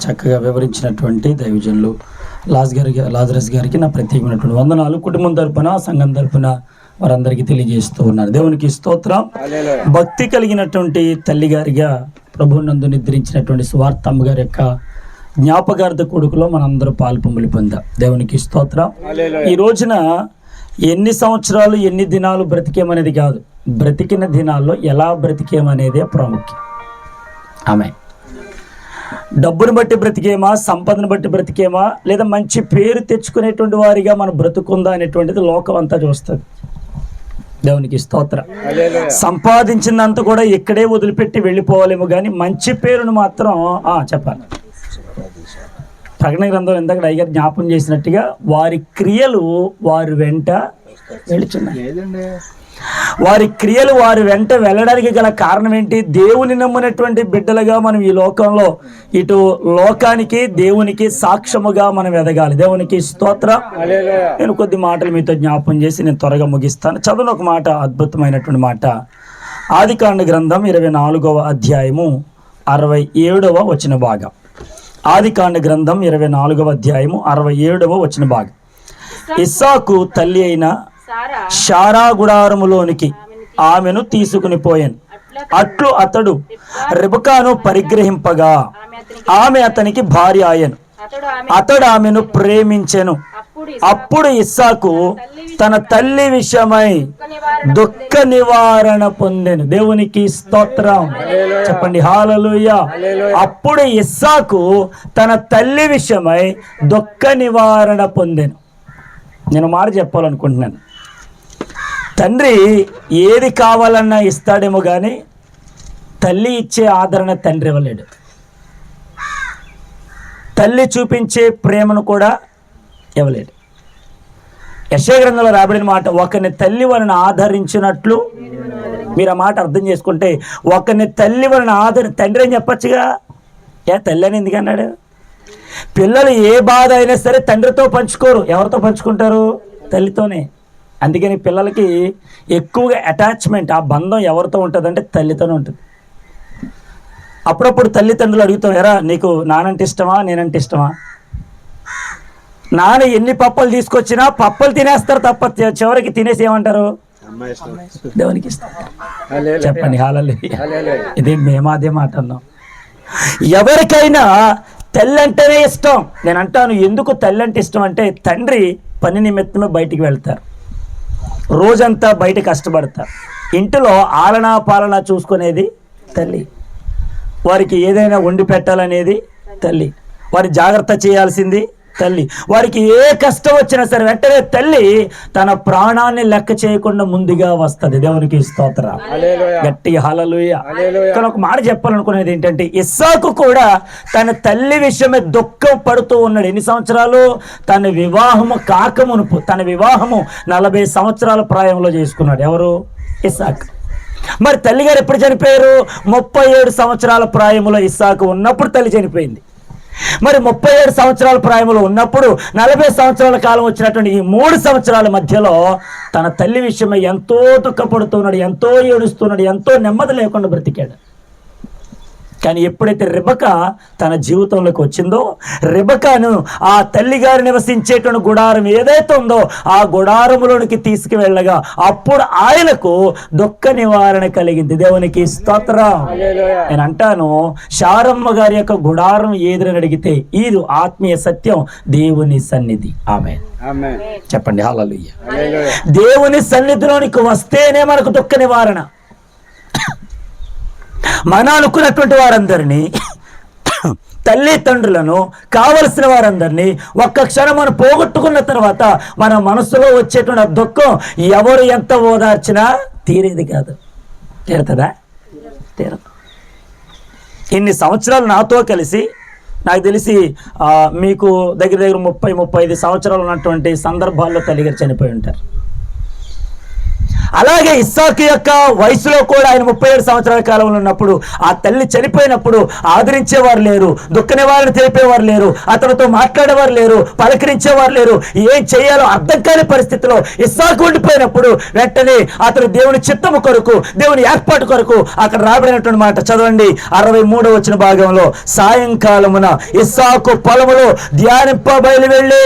చక్కగా వివరించినటువంటి దైవజనులు లాజరస్ గారికి నా ప్రత్యేకమైనటువంటి వందనాలు. కుటుంబం తరపున, సంఘం తరపున వారందరికీ తెలియజేస్తూ ఉన్నారు. దేవునికి స్తోత్రం. భక్తి కలిగినటువంటి తల్లిగారిగా ప్రభువునందు నిద్రించినటువంటి సువార్తమ్మ గారి యొక్క జ్ఞాపకార్థ కొడుకులో మనందరూ పాల్పొంగులు పొందాం. దేవునికి స్తోత్రం. ఈ రోజున ఎన్ని సంవత్సరాలు ఎన్ని దినాలు బ్రతికేమనేది కాదు, బ్రతికిన దినాల్లో ఎలా బ్రతికేమనేదే ప్రాముఖ్యం. ఆమె డబ్బును బట్టి బ్రతికేమా, సంపదను బట్టి బ్రతికేమా, లేదా మంచి పేరు తెచ్చుకునేటువంటి వారిగా మనం బ్రతుకుందా అనేటువంటిది లోకం అంతా చూస్తుంది. దేవునికి స్తోత్రం. సంపాదించిందంత కూడా ఇక్కడే వదిలిపెట్టి వెళ్ళిపోవాలేమో కానీ మంచి పేరును మాత్రం చెప్పాలి. ప్రకటన గ్రంథం ఇందాక అయ్యగారు జ్ఞాపం చేసినట్టుగా వారి క్రియలు వారి వెంట వెళుచున్నాయి. వారి క్రియలు వారి వెంట వెళ్ళడానికి గల కారణం ఏంటి? దేవుని నమ్మినటువంటి బిడ్డలుగా మనం ఈ లోకంలో ఇటు లోకానికి దేవునికి సాక్ష్యముగా మనం ఎదగాలి. దేవునికి స్తోత్రం. నేను కొద్ది మాటలు మీతో జ్ఞాపం చేసి నేను త్వరగా ముగిస్తాను. చదువును ఒక మాట, అద్భుతమైనటువంటి మాట. ఆదికాండ గ్రంథం 24వ అధ్యాయము 67వ వచన భాగం. ఆదికాండ గ్రంథం 24వ అధ్యాయము 67వ వచన భాగం. ఇస్సాకు తల్లి అయిన శారా గుడారములోనికి ఆమెను తీసుకుని పోయాను. అట్లు అతడు రెబెకాను పరిగ్రహింపగా ఆమె అతనికి భార్య ఆయను. అతడు ఆమెను ప్రేమించెను. అప్పుడు ఇస్సాకు తన తల్లి విషయమై దుఃఖ నివారణ పొందెను. దేవునికి స్తోత్రం. చెప్పండి హల్లెలూయా. అప్పుడు ఇస్సాకు తన తల్లి విషయమై దుఃఖ నివారణ పొందెను. నేను మాట చెప్పాలనుకుంటున్నాను. తండ్రి ఏది కావాలన్నా ఇస్తాడేమో కానీ తల్లి ఇచ్చే ఆదరణ తండ్రి ఇవ్వలేడు. తల్లి చూపించే ప్రేమను కూడా ఇవ్వలేడు. యెషయా గ్రంథంలో రాబడిన మాట, ఒకరిని తల్లి వారిని ఆదరించినట్లు. మీరు ఆ మాట అర్థం చేసుకుంటే, ఒకరిని తల్లి వారిని తండ్రి అని చెప్పచ్చుగా. తల్లి అని ఎందుకన్నాడు? పిల్లలు ఏ బాధ అయినా సరే తండ్రితో పంచుకోరు. ఎవరితో పంచుకుంటారు? తల్లితోనే. అందుకని పిల్లలకి ఎక్కువగా అటాచ్మెంట్, ఆ బంధం ఎవరితో ఉంటుందంటే తల్లితోనే ఉంటుంది. అప్పుడప్పుడు తల్లిదండ్రులు అడుగుతాం, ఎరా నీకు నానంటే ఇష్టమా, నేనంటే ఇష్టమా? నాన్న ఎన్ని పప్పలు తీసుకొచ్చినా పప్పలు తినేస్తారు తప్ప చివరికి తినేసి ఏమంటారు? దేవునికి ఇష్టం. చెప్పండి హల్లెలూయా. ఇది మేము అదే మాట అన్నాం. ఎవరికైనా తల్లి అంటేనే ఇష్టం. నేను అంటాను, ఎందుకు తల్లి అంటే ఇష్టం అంటే, తండ్రి పని నిమిత్తమే బయటికి వెళ్తారు, రోజంతా బయట కష్టపడతారు. ఇంటిలో ఆలనా పాలన చూసుకునేది తల్లి. వారికి ఏదైనా వండి పెట్టాలనేది తల్లి. వారి జాగ్రత్త చేయాల్సింది తల్లి. వారికి ఏ కష్టం వచ్చినా సరే వెంటనే తల్లి తన ప్రాణాన్ని లెక్క చేయకుండా ముందుగా వస్తుంది. దేవునికి స్తోత్రం. గట్టి హల్లెలూయా. కానీ ఒక మాట చెప్పాలనుకునేది ఏంటంటే, ఇస్సాకు కూడా తన తల్లి విషయమే దుఃఖం పడుతూ ఉన్నాడు. ఎన్ని సంవత్సరాలు? తన వివాహము కాకమునుపు. తన వివాహము 40 సంవత్సరాల ప్రాయంలో చేసుకున్నాడు. ఎవరు? ఇస్సాకు. మరి తల్లిగారు ఎప్పుడు చనిపోయారు? 37 సంవత్సరాల ప్రాయంలో ఇస్సాకు ఉన్నప్పుడు తల్లి చనిపోయింది. మరి 37 సంవత్సరాల ప్రాయంలో ఉన్నప్పుడు 40 సంవత్సరాల కాలం వచ్చినటువంటి ఈ 3 సంవత్సరాల మధ్యలో తన తల్లి విషయమై ఎంతో దుఃఖపడుతున్నాడు, ఎంతో ఏడుస్తున్నాడు, ఎంతో నెమ్మది లేకుండా బ్రతికాడు. కానీ ఎప్పుడైతే రెబెకా తన జీవితంలోకి వచ్చిందో, రెబెకాను ఆ తల్లిగారు నివసించేటువంటి గుడారం ఏదైతే ఉందో ఆ గుడారములోనికి తీసుకువెళ్ళగా అప్పుడు ఆయనకు దుఃఖ నివారణ కలిగింది. దేవునికి స్తోత్రం. నేను అంటాను, శారమ్మ గారి యొక్క గుడారం ఏదని అడిగితే ఇది ఆత్మీయ సత్యం, దేవుని సన్నిధి. ఆమేన్. చెప్పండి హల్లెలూయా. దేవుని సన్నిధిలోనికి వస్తేనే మనకు దుఃఖ నివారణ. మన అనుకున్నటువంటి వారందరినీ, తల్లిదండ్రులను, కావలసిన వారందరినీ ఒక్క క్షణం మనం పోగొట్టుకున్న తర్వాత మన మనసులో వచ్చేటువంటి దుఃఖం ఎవరు ఎంత ఓదార్చినా తీరేది కాదు. తీరుతుందా? తీరదు. ఇన్ని సంవత్సరాలు నాతో కలిసి, నాకు తెలిసి మీకు దగ్గర 30-35 సంవత్సరాలు ఉన్నటువంటి సందర్భాల్లో తల్లిగారు చనిపోయి ఉంటారు. అలాగే ఇస్సాకు యొక్క వయసులో కూడా ఆయన 37 సంవత్సరాల కాలంలో ఉన్నప్పుడు ఆ తల్లి చనిపోయినప్పుడు ఆదరించేవారు లేరు, దుఃఖ నివారణ తెలిపేవారు లేరు, అతనితో మాట్లాడేవారు లేరు, పలకరించేవారు లేరు. ఏం చేయాలో అర్థం కాని పరిస్థితిలో ఇస్సాకు ఉండిపోయినప్పుడు వెంటనే అతను దేవుని చిత్తము కొరకు, దేవుని ఏర్పాటు కొరకు అక్కడ రాబడినటువంటి మాట చదవండి. 63వ వచన భాగంలో, సాయంకాలమున ఇస్సాకు పొలములో ధ్యానింప బయలు వెళ్ళి,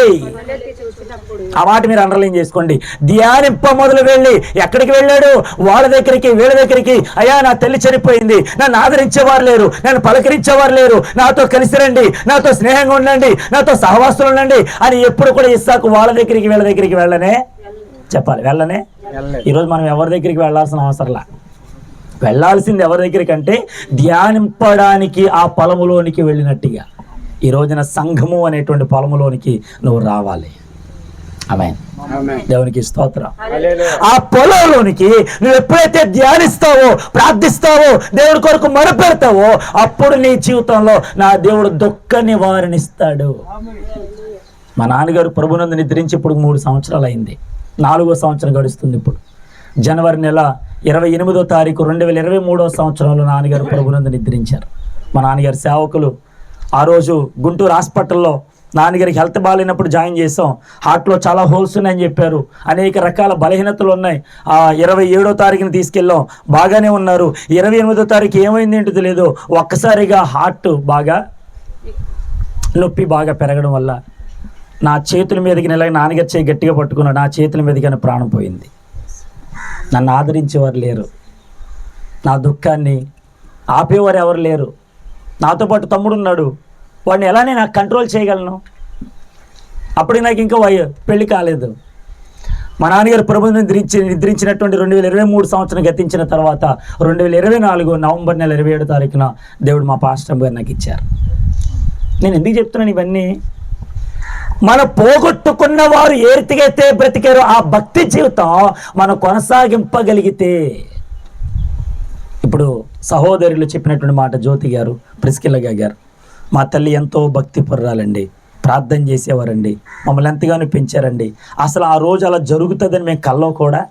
ఆ మాట మీరు అండర్లైన్ చేసుకోండి. ధ్యానింప మొదలు వెళ్ళి ఎక్కడికి వెళ్ళాడు? వాళ్ళ దగ్గరికి, వీళ్ళ దగ్గరికి. అయ్యా నా తల్లి చనిపోయింది, నన్ను ఆదరించేవారు లేరు, నన్ను పలకరించేవారు లేరు, నాతో కలిసి రండి, నాతో స్నేహంగా ఉండండి, నాతో సహవాసులు ఉండండి అని ఎప్పుడు కూడా ఇస్సాకు వాళ్ళ దగ్గరికి, వీళ్ళ దగ్గరికి వెళ్ళనే చెప్పాలి. వెళ్ళనే. ఈరోజు మనం ఎవరి దగ్గరికి వెళ్ళాల్సిన అవసరంలా. వెళ్ళాల్సింది ఎవరి దగ్గరికి అంటే ధ్యానింపడానికి ఆ పొలములోనికి వెళ్ళినట్టుగా ఈ రోజున సంఘము అనేటువంటి పొలములోనికి నువ్వు రావాలి. ఆమేన్. దేవునికి స్తోత్రం. ఆ పొలంలోనికి నువ్వు ఎప్పుడైతే ధ్యానిస్తావో, ప్రార్థిస్తావో, దేవుడి కొరకు మొరపెడతావో అప్పుడు నీ జీవితంలో నా దేవుడు దుఃఖ నివారణిస్తాడు. మా నాన్నగారు ప్రభునందు నిద్రించి ఇప్పుడు 3 సంవత్సరాలు అయింది. 4వ సంవత్సరం గడుస్తుంది. ఇప్పుడు జనవరి నెల 28వ తారీఖు 2023వ సంవత్సరంలో నాన్నగారు ప్రభునందు నిద్రించారు. మా నాన్నగారు సేవకులు ఆ రోజు గుంటూరు హాస్పిటల్లో నాన్నగారికి హెల్త్ బాగాలేనప్పుడు జాయిన్ చేసాం. హార్ట్లో చాలా హోల్స్ ఉన్నాయని చెప్పారు, అనేక రకాల బలహీనతలు ఉన్నాయి. 27వ తారీఖుని తీసుకెళ్ళాం, బాగానే ఉన్నారు. 28వ తారీఖు ఏమైంది ఏంటో తెలియదు, ఒక్కసారిగా హార్ట్ బాగా నొప్పి బాగా పెరగడం వల్ల నా చేతుల మీదకి నాన్నగారు చేయి గట్టిగా పట్టుకున్నాడు, నా చేతుల మీదకి ప్రాణం పోయింది. నన్ను ఆదరించేవారు లేరు, నా దుఃఖాన్ని ఆపేవారు ఎవరు లేరు. నాతో పాటు తమ్ముడు ఉన్నాడు, వాడిని ఎలానే నాకు కంట్రోల్ చేయగలను? అప్పుడు నాకు ఇంకా పెళ్లి కాలేదు. మా నాన్నగారు ప్రభుత్వం నిద్రించినటువంటి 2023 సంవత్సరం గతించిన తర్వాత 2024 నవంబర్ నెల 27వ తారీఖున దేవుడు మా పాస్టర్ గారు నాకు ఇచ్చారు. నేను ఎందుకు చెప్తున్నాను ఇవన్నీ? మనం పోగొట్టుకున్న వారు ఏ రీతికైతే బ్రతికారో ఆ భక్తి జీవితం మనం కొనసాగింపగలిగితే, ఇప్పుడు సహోదరులు చెప్పినటువంటి మాట జ్యోతి గారు, ప్రిస్కిల్ల గారు, మా తల్లి ఎంతో భక్తి పర్రాలండి, ప్రార్థన చేసేవారండి, మమ్మల్ని ఎంతగానో పెంచారండి. అసలు ఆ రోజు అలా జరుగుతుందని మేము కల్లో కూడా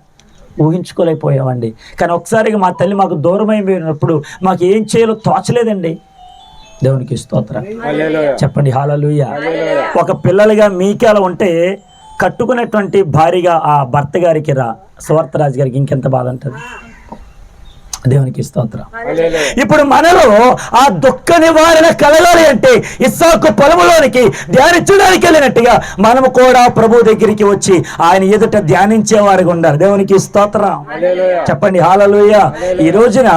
ఊహించుకోలేకపోయామండి. కానీ ఒకసారిగా మా తల్లి మాకు దూరం అయిపోయినప్పుడు మాకు ఏం చేయాలో తోచలేదండి. దేవునికి స్తోత్రం. చెప్పండి హల్లెలూయా. ఒక పిల్లలుగా మీకే అలా ఉంటే కట్టుకున్నటువంటి భారీగా ఆ భర్త గారికి సువార్తరాజు గారికి ఇంకెంత బాధ ఉంటుంది. దేవునికి స్తోత్రం. ఇప్పుడు మనలో ఆ దుఃఖ నివారణ కలగాలి అంటే ఇస్సాకు పొలములోనికి ధ్యానించడానికి వెళ్ళినట్టుగా మనము కూడా ప్రభు దగ్గరికి వచ్చి ఆయన ఎదుట ధ్యానించేవారుగా ఉండాలి. దేవునికి స్తోత్రం. చెప్పండి హల్లెలూయా. ఈ రోజున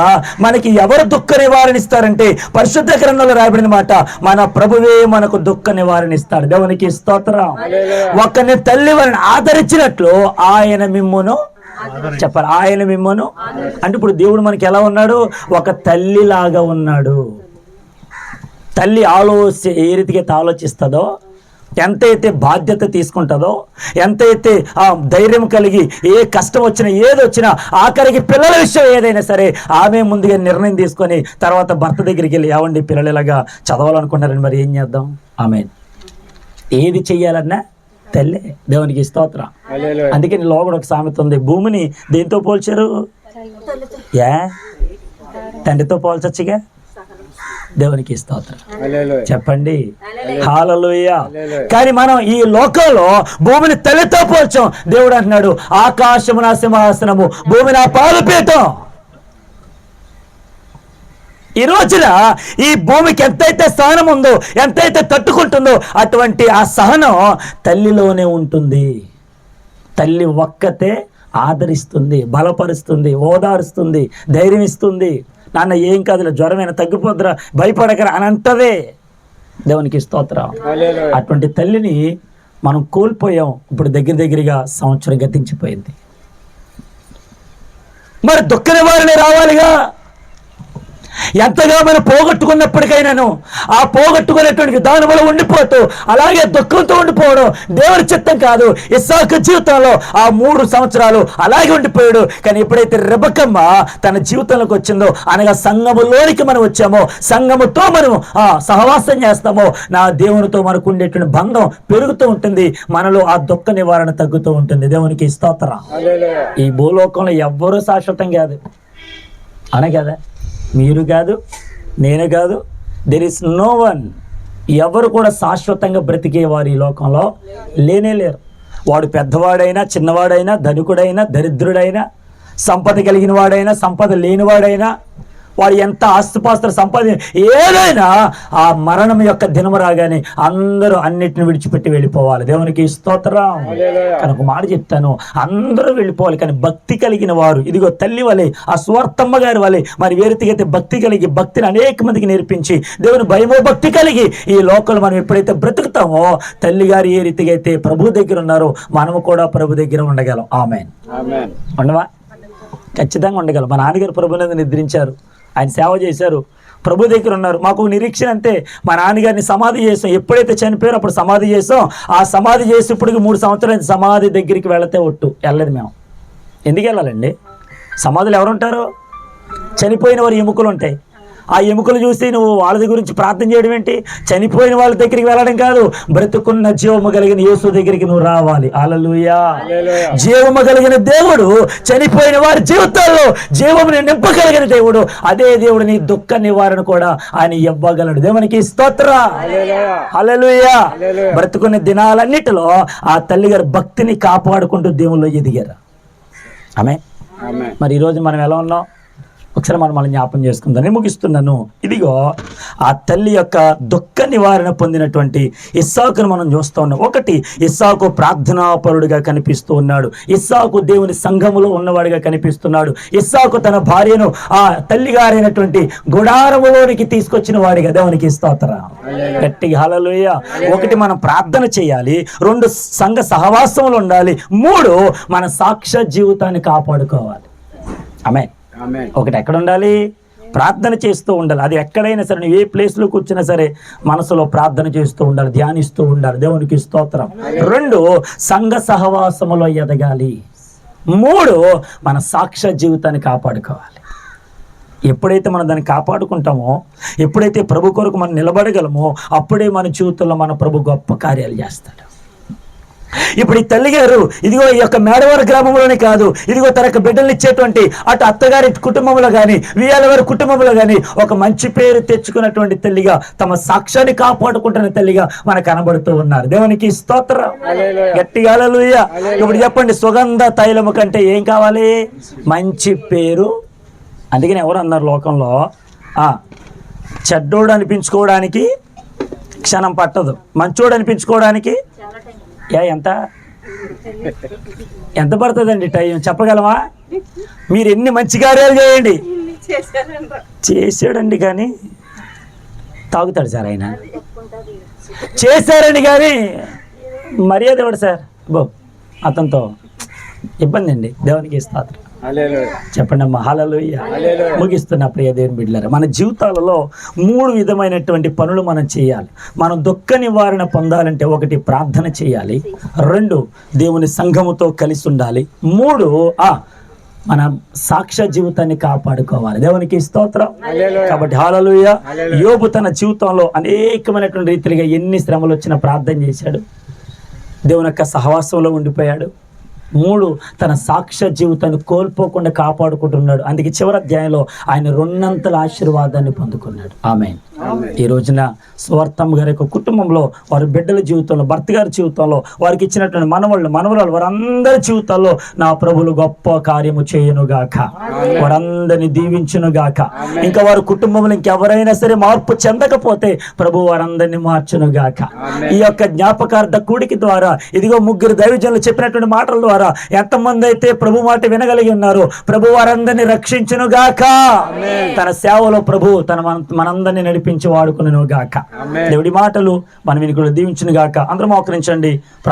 మనకి ఎవరు దుఃఖ నివారణ ఇస్తారంటే పరిశుద్ధ గ్రంథంలో రాయబడిన మాట, మన ప్రభువే మనకు దుఃఖ నివారణ ఇస్తాడు. దేవునికి స్తోత్రం. ఒకరిని తల్లి వారిని ఆదరించినట్లు ఆయన మిమ్మును చెప్పాలి, ఆయన మిమ్మను అంటే ఇప్పుడు దేవుడు మనకి ఎలా ఉన్నాడు? ఒక తల్లిలాగా ఉన్నాడు. తల్లి ఏ రీతిగా ఆలోచిస్తుందో, ఎంతైతే బాధ్యత తీసుకుంటుందో, ఎంతైతే ధైర్యం కలిగి ఏ కష్టం వచ్చినా ఏది వచ్చినా ఆఖరికి పిల్లల విషయం ఏదైనా సరే ఆమె ముందుగా నిర్ణయం తీసుకొని తర్వాత భర్త దగ్గరికి వెళ్ళి, ఏమండి పిల్లలు ఇలాగా చదవాలనుకున్నారని మరి ఏం చేద్దాం? ఆమెన్. ఏది చెయ్యాలన్నా తల్లే. దేవునికి స్తోత్రం. అందుకే లోగడ ఒక సామెత ఉంది, భూమిని దేంతో పోల్చారు? తండ్రితో పోల్చచ్చుగా. దేవునికి స్తోత్రం. చెప్పండి హల్లెలూయా. కానీ మనం ఈ లోకంలో భూమిని తల్లితో పోల్చాం. దేవుడు అంటున్నాడు, ఆకాశము నా సింహాసనము, భూమి నా పాదపీఠం. ఈ రోజున ఈ భూమికి ఎంతైతే సహనం ఉందో, ఎంతైతే తట్టుకుంటుందో అటువంటి ఆ సహనం తల్లిలోనే ఉంటుంది. తల్లి ఒక్కతే ఆదరిస్తుంది, బలపరుస్తుంది, ఓదారుస్తుంది, ధైర్యం ఇస్తుంది. నాన్న ఏం కాదులే, జ్వరమైన తగ్గిపోద్దురా, భయపడకరా అని అంటదే. దేవునికి స్తోత్రం. అటువంటి తల్లిని మనం కోల్పోయాం. ఇప్పుడు దగ్గరగా సంవత్సరం గతించిపోయింది. మరి దుఃఖ నివారణ రావాలిగా. ఎంతగా మనం పోగొట్టుకున్నప్పటికైనాను ఆ పోగొట్టుకునేటువంటి విధానంలో ఉండిపోతూ అలాగే దుఃఖంతో ఉండిపోవడం దేవుని చిత్తం కాదు. ఇస్సాకు జీవితంలో ఆ 3 సంవత్సరాలు అలాగే ఉండిపోయాడు. కానీ ఎప్పుడైతే రెబెక్కమ్మ తన జీవితంలోకి వచ్చిందో, అనగా సంఘములోనికి మనం వచ్చామో, సంఘముతో మనం సహవాసం చేస్తామో, నా దేవునితో మనకు ఉండేటువంటి బంధం పెరుగుతూ ఉంటుంది. మనలో ఆ దుఃఖ నివారణ తగ్గుతూ ఉంటుంది. దేవునికి స్తోత్రం. ఈ భూలోకంలో ఎవ్వరూ శాశ్వతం కాదు అనే కదా, మీరు కాదు, నేను కాదు, దెర్ ఇస్ నో వన్. ఎవరు కూడా శాశ్వతంగా బ్రతికేవారు ఈ లోకంలో లేనే లేరు. వాడు పెద్దవాడైనా, చిన్నవాడైనా, ధనికుడైనా, దరిద్రుడైనా, సంపద కలిగిన వాడైనా, సంపద లేనివాడైనా, వాడు ఎంత ఆస్తిపాస్తులు సంపాదించిన ఏదైనా ఆ మరణం యొక్క దినం రాగానే అందరూ అన్నిటిని విడిచిపెట్టి వెళ్ళిపోవాలి. దేవునికి స్తోత్రం. కనుక మాట చెప్తాను, అందరూ వెళ్ళిపోవాలి. కానీ భక్తి కలిగిన వారు, ఇదిగో తల్లి వలె, ఆ సువార్తమ్మ గారి వలె మరి వేరుతిగైతే భక్తి కలిగి భక్తిని అనేక మందికి నేర్పించి దేవుని భయమో భక్తి కలిగి ఈ లోకంలో మనం ఎప్పుడైతే బ్రతుకుతామో, తల్లి గారు ఏ రీతిగా అయితే ప్రభు దగ్గర ఉన్నారో మనము కూడా ప్రభు దగ్గర ఉండగలం. ఆమేన్. ఉండవా? ఖచ్చితంగా ఉండగలం. మా నాన్నగారు ప్రభుని నిద్రించారు, ఆయన సేవ చేశారు, ప్రభు దగ్గర ఉన్నారు. మాకు నిరీక్షణ అంతే. మా నాన్నగారిని సమాధి చేసాం, ఎప్పుడైతే చనిపోయారో అప్పుడు సమాధి చేసాం. ఆ సమాధి చేసి ఇప్పటికి 3 సంవత్సరాలు సమాధి దగ్గరికి వెళితే ఒట్టు వెళ్ళలేదు మేము. ఎందుకు వెళ్ళాలండి? సమాధులు ఎవరుంటారు? చనిపోయిన వారి ఎముకలు ఉంటాయి. ఆ ఎముకలు చూసి నువ్వు వాళ్ళ గురించి ప్రార్థన చేయడం ఏంటి? చనిపోయిన వాళ్ళ దగ్గరికి వెళ్ళడం కాదు, బ్రతుకున్న జీవము కలిగిన యేసు దగ్గరికి నువ్వు రావాలి. హల్లెలూయా. జీవము కలిగిన దేవుడు చనిపోయిన వారి జీవితాల్లో జీవముని నింపగలిగిన దేవుడు. అదే దేవుడు నీ దుఃఖ నివారణ కూడా ఆయన ఇవ్వగలడు. దేవునికి స్తోత్రం. హల్లెలూయా. బ్రతుకున్న దినాలన్నిటిలో ఆ తల్లి గారి భక్తిని కాపాడుకుంటూ దేవుళ్ళు ఎదిగారు. ఆమేన్. మరి ఈరోజు మనం ఎలా ఉన్నాం? ఒకసారి మనం జ్ఞాపం చేసుకుందాం. నేను ముగిస్తున్నాను. ఇదిగో ఆ తల్లి యొక్క దుఃఖ నివారణ పొందినటువంటి ఇస్సాకును మనం చూస్తూ ఉన్నాం. ఒకటి, ఇస్సాకు ప్రార్థనాపరుడుగా కనిపిస్తూ ఉన్నాడు. ఇస్సాకు దేవుని సంఘములో ఉన్నవాడిగా కనిపిస్తున్నాడు. ఇస్సాకు తన భార్యను ఆ తల్లి గారైనటువంటి గుడారములోనికి తీసుకొచ్చిన వాడిగా. దేవునికి స్తోత్రం. గట్టిగా హల్లెలూయా. ఒకటి, మనం ప్రార్థన చేయాలి. 2, సంఘ సహవాసంలో ఉండాలి. 3, మన సాక్ష్య జీవితాన్ని కాపాడుకోవాలి. ఆమేన్. ఒకటి, ఎక్కడ ఉండాలి? ప్రార్థన చేస్తూ ఉండాలి. అది ఎక్కడైనా సరే, నువ్వు ఏ ప్లేస్లో కూర్చున్నా సరే మనసులో ప్రార్థన చేస్తూ ఉండాలి, ధ్యానిస్తూ ఉండాలి. దేవునికి స్తోత్రం. 2, సంఘ సహవాసములో ఎదగాలి. 3, మన సాక్ష్య జీవితాన్ని కాపాడుకోవాలి. ఎప్పుడైతే మనం దాన్ని కాపాడుకుంటామో, ఎప్పుడైతే ప్రభు కొరకు మనం నిలబడగలమో, అప్పుడే మన జీవితంలో మన ప్రభు గొప్ప కార్యాలు చేస్తాడు. ఇప్పుడు ఈ తల్లి గారు ఇదిగో ఈ యొక్క మేడవారి గ్రామంలోనే కాదు, ఇదిగో తన యొక్క బిడ్డలు ఇచ్చేటువంటి అటు అత్తగారి కుటుంబంలో కానీ, వియాల వారి కుటుంబంలో కానీ ఒక మంచి పేరు తెచ్చుకున్నటువంటి తల్లిగా, తమ సాక్ష్యాన్ని కాపాడుకుంటున్న తల్లిగా మనకు కనబడుతూ ఉన్నారు. దేవునికి స్తోత్రం. గట్టిగా హల్లెలూయా. ఇప్పుడు చెప్పండి, సుగంధ తైలము కంటే ఏం కావాలి? మంచి పేరు. అందుకని ఎవరు అన్నారు లోకంలో, చెడ్డోడు అనిపించుకోవడానికి క్షణం పట్టదు, మంచోడు అనిపించుకోవడానికి ఎంత పడుతుందండి టైం? చెప్పగలమా? మీరు ఎన్ని మంచి కార్యాలు చేయండి, చేసాడండి కానీ తాగుతాడు సార్, ఆయన చేశారండి కానీ మర్యాద ఇవ్వడు సార్. అతనితో ఇబ్బంది అండి. దేవునికి స్తోత్రం. చెప్పండి అమ్మా. హల్లెలూయా. ముగిస్తున్న ప్రియ దేవుని బిడ్డలారా, మన జీవితాలలో 3 విధమైనటువంటి పనులు మనం చేయాలి. మనం దుఃఖ నివారణ పొందాలంటే 1, ప్రార్థన చేయాలి. 2, దేవుని సంఘముతో కలిసి ఉండాలి. 3, మన సాక్ష్య జీవితాన్ని కాపాడుకోవాలి. దేవునికి స్తోత్రం. కాబట్టి హల్లెలూయా. యోబు తన జీవితంలో అనేకమైనటువంటి రీతిగా ఎన్ని శ్రమలు వచ్చినా ప్రార్థన చేశాడు, దేవుని యొక్క సహవాసంలో ఉండిపోయాడు. 3, తన సాక్ష్య జీవితాన్ని కోల్పోకుండా కాపాడుకుంటున్నాడు. అందుకే చివరి అధ్యాయంలో ఆయన 2 అంతల ఆశీర్వాదాన్ని పొందుకున్నాడు. ఆమేన్. ఈ రోజున సువార్తమ్మ గారి యొక్క కుటుంబంలో, వారి బిడ్డల జీవితంలో, భర్త గారి జీవితంలో, వారికి ఇచ్చినటువంటి మనవరాలు వారందరి జీవితాల్లో నా ప్రభువులు గొప్ప కార్యము చేయునుగాక, వారందరిని దీవించునుగాక. ఇంకా వారి కుటుంబంలో ఇంకెవరైనా సరే మార్పు చెందకపోతే ప్రభు వారందరినీ మార్చునుగాక. ఈ యొక్క జ్ఞాపకార్థ కూడికి ద్వారా, ఇదిగో 3 దైవజనులు చెప్పినటువంటి మాటల ద్వారా ఎంతమంది అయితే ప్రభు మాట వినగలిగి ఉన్నారో ప్రభు వారందరినీ రక్షించునుగాక. తన సేవలో ప్రభు మనందరినీ నడిపించి వాడుకును గాక. దేవుడి మాటలు మనం విని కూడా దీవించును గాక. అందరూ మోకరించండి.